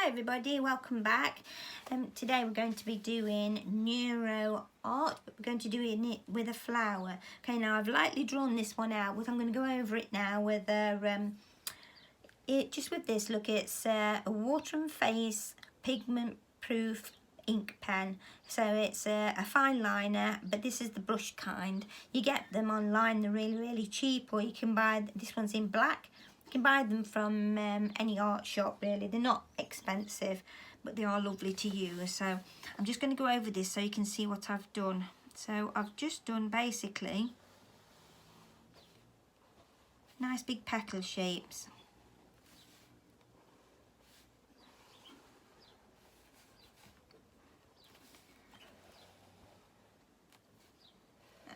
Hi everybody, welcome back. Today we're going to be doing Neuro Art, but we're going to do it with a flower. Okay, now I've lightly drawn this one out. I'm going to go over it now with just with this. Look, it's a water and face pigment proof ink pen. So it's a fine liner, but this is the brush kind. You get them online, they're really cheap, or you can buy, this one's in black. You can buy them from any art shop really. They're not expensive, but they are lovely to use. So I'm just going to go over this so you can see what I've done. So I've just done basically nice big petal shapes.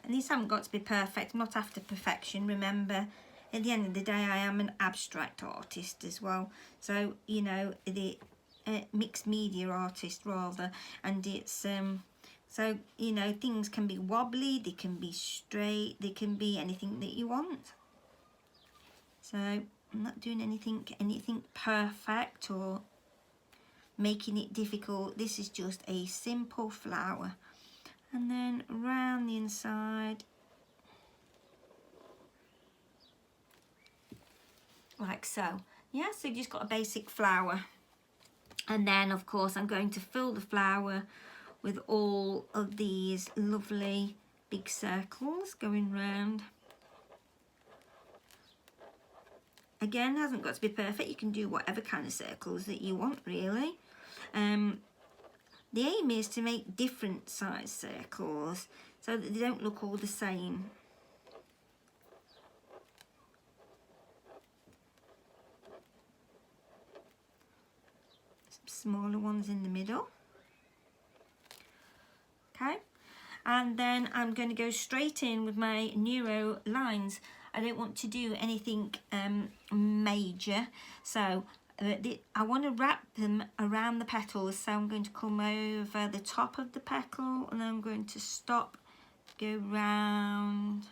And these haven't got to be perfect. I'm not after perfection, remember. At the end of the day, I am an abstract artist as well. So, you know, the mixed media artist rather. And it's, so, you know, things can be wobbly, they can be straight, they can be anything that you want. So, I'm not doing anything perfect or making it difficult. This is just a simple flower. And then around the inside, like so. Yeah, so you've just got a basic flower. And then of course I'm going to fill the flower with all of these lovely big circles going round. Again, hasn't got to be perfect. You can do whatever kind of circles that you want really. The aim is to make different size circles so that they don't look all the same. Smaller ones in the middle. Okay, and then I'm going to go straight in with my Neuro lines. I don't want to do anything major, so I want to wrap them around the petals. So I'm going to come over the top of the petal and then I'm going to stop, go round,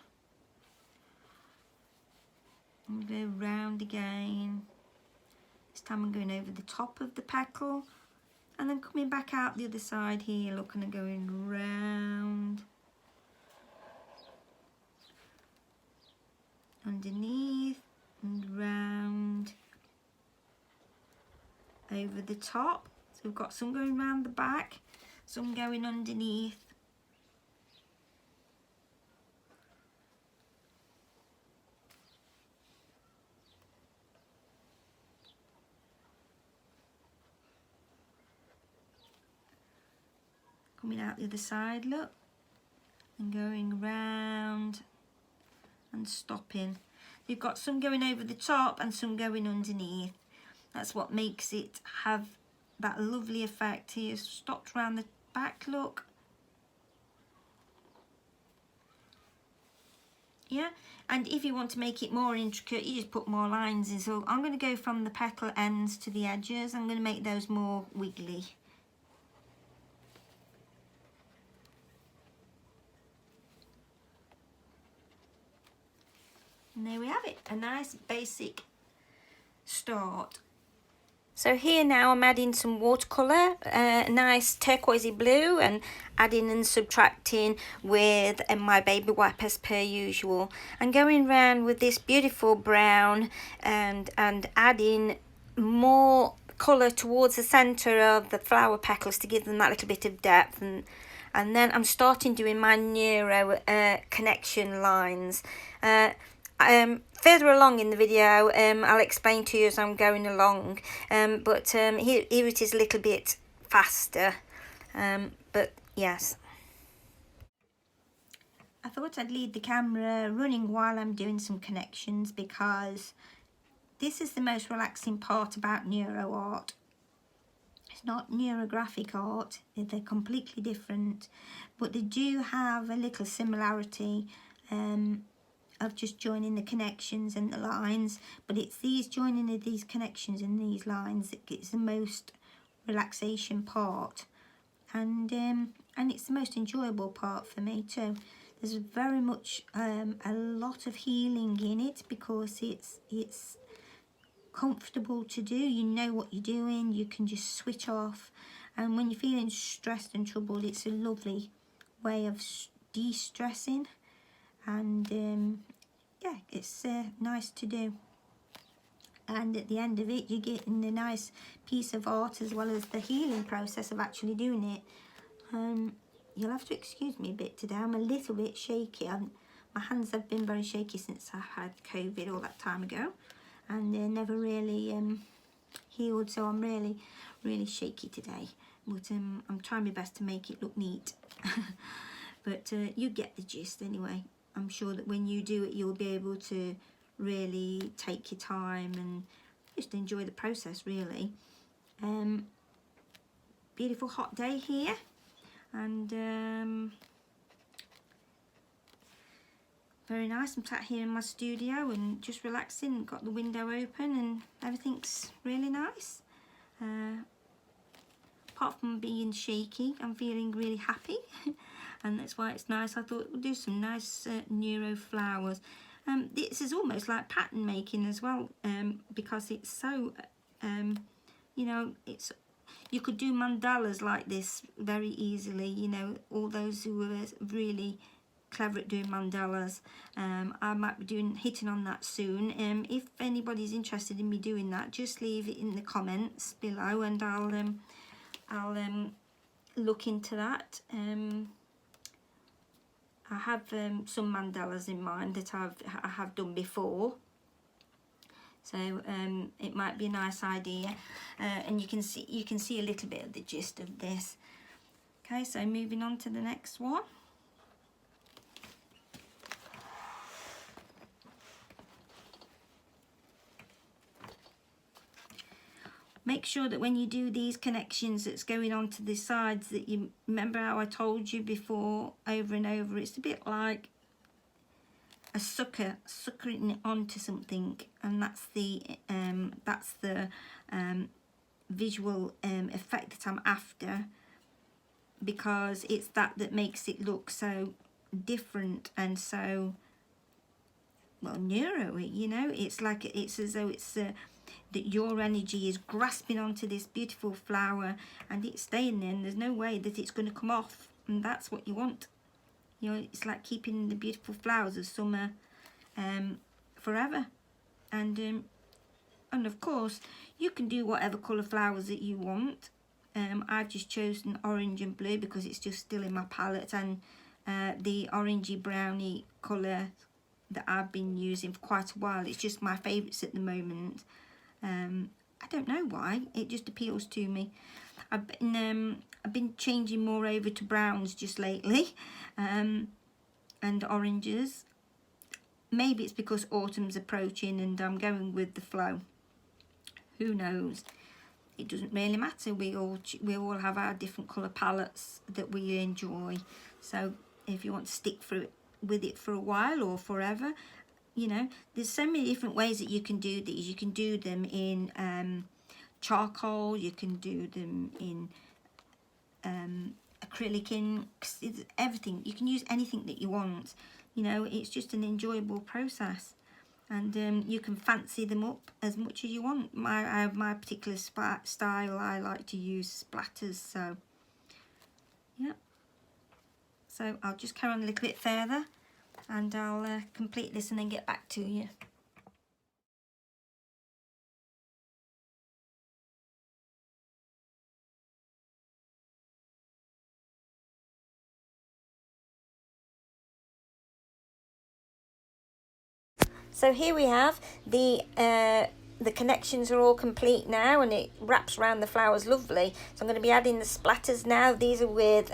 and go round again. This time I'm going over the top of the petal and then coming back out the other side here, look, and I'm going round, underneath and round, over the top. So we've got some going round the back, some going underneath. Coming out the other side, look, and going round and stopping. You've got some going over the top and some going underneath. That's what makes it have that lovely effect here. Stopped round the back, look. Yeah, and if you want to make it more intricate, you just put more lines in. So I'm going to go from the petal ends to the edges. I'm going to make those more wiggly. And there we have it, a nice basic start. So here now I'm adding some watercolour, nice turquoisey blue, and adding and subtracting with my baby wipe as per usual. And going round with this beautiful brown and adding more colour towards the centre of the flower petals to give them that little bit of depth. And then I'm starting doing my Neuro connection lines. Further along in the video, I'll explain to you as I'm going along, but here it is a little bit faster, but yes. I thought I'd leave the camera running while I'm doing some connections because this is the most relaxing part about Neuro Art. It's not neurographic art, they're completely different, but they do have a little similarity of just joining the connections and the lines, but it's these joining of these connections and these lines that gets the most relaxation part, and it's the most enjoyable part for me too. There's very much a lot of healing in it because it's comfortable to do. You know what you're doing, you can just switch off. And when you're feeling stressed and troubled, it's a lovely way of de-stressing. And yeah, it's nice to do. And at the end of it, you're getting a nice piece of art as well as the healing process of actually doing it. You'll have to excuse me a bit today. I'm a little bit shaky. My hands have been very shaky since I had COVID all that time ago, and they're never really healed, so I'm really shaky today. But I'm trying my best to make it look neat. But you get the gist anyway. I'm sure that when you do it, you'll be able to really take your time and just enjoy the process, really. Beautiful hot day here, and very nice. I'm sat here in my studio and just relaxing, got the window open and everything's really nice. Apart from being shaky, I'm feeling really happy and that's why it's nice. I thought we'll do some nice Neuro flowers. This is almost like pattern making as well, because it's so, you know, you could do mandalas like this very easily. You know, all those who are really clever at doing mandalas, I might be hitting on that soon. If anybody's interested in me doing that, just leave it in the comments below, and I'll look into that. I have some mandalas in mind that I have done before, so it might be a nice idea, and you can see a little bit of the gist of this. Okay, so moving on to the next one. Make sure that when you do these connections that's going on to the sides, that you remember how I told you before over and over, it's a bit like a suckering it onto something, and that's the visual effect that I'm after, because it's that makes it look so different and so, well, neuro, you know. It's like it's as though it's that your energy is grasping onto this beautiful flower and it's staying there, and there's no way that it's going to come off, and that's what you want. You know, it's like keeping the beautiful flowers of summer forever. And of course you can do whatever colour flowers that you want. I've just chosen orange and blue because it's just still in my palette, and the orangey browny colour that I've been using for quite a while, it's just my favourites at the moment. I don't know why, it just appeals to me. I've been changing more over to browns just lately, and oranges. Maybe it's because autumn's approaching and I'm going with the flow. Who knows? It doesn't really matter. We all have our different colour palettes that we enjoy. So if you want to stick with it for a while or forever, you know, there's so many different ways that you can do these. You can do them in charcoal, you can do them in acrylic inks, everything. You can use anything that you want. You know, it's just an enjoyable process, and you can fancy them up as much as you want. I have my particular style. I like to use splatters, so yeah. So I'll just carry on a little bit further, and I'll complete this and then get back to you. So here we have the connections are all complete now, and it wraps around the flowers lovely. So I'm going to be adding the splatters now. These are with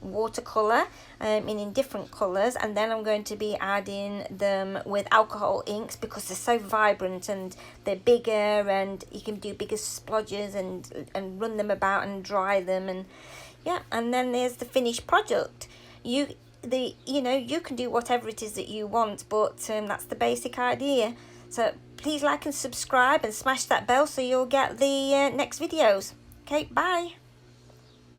watercolour, in different colours, and then I'm going to be adding them with alcohol inks because they're so vibrant and they're bigger, and you can do bigger splodges and run them about and dry them, and yeah. And then there's the finished product. You can do whatever it is that you want, but that's the basic idea. So please like and subscribe and smash that bell so you'll get the next videos. Okay, bye.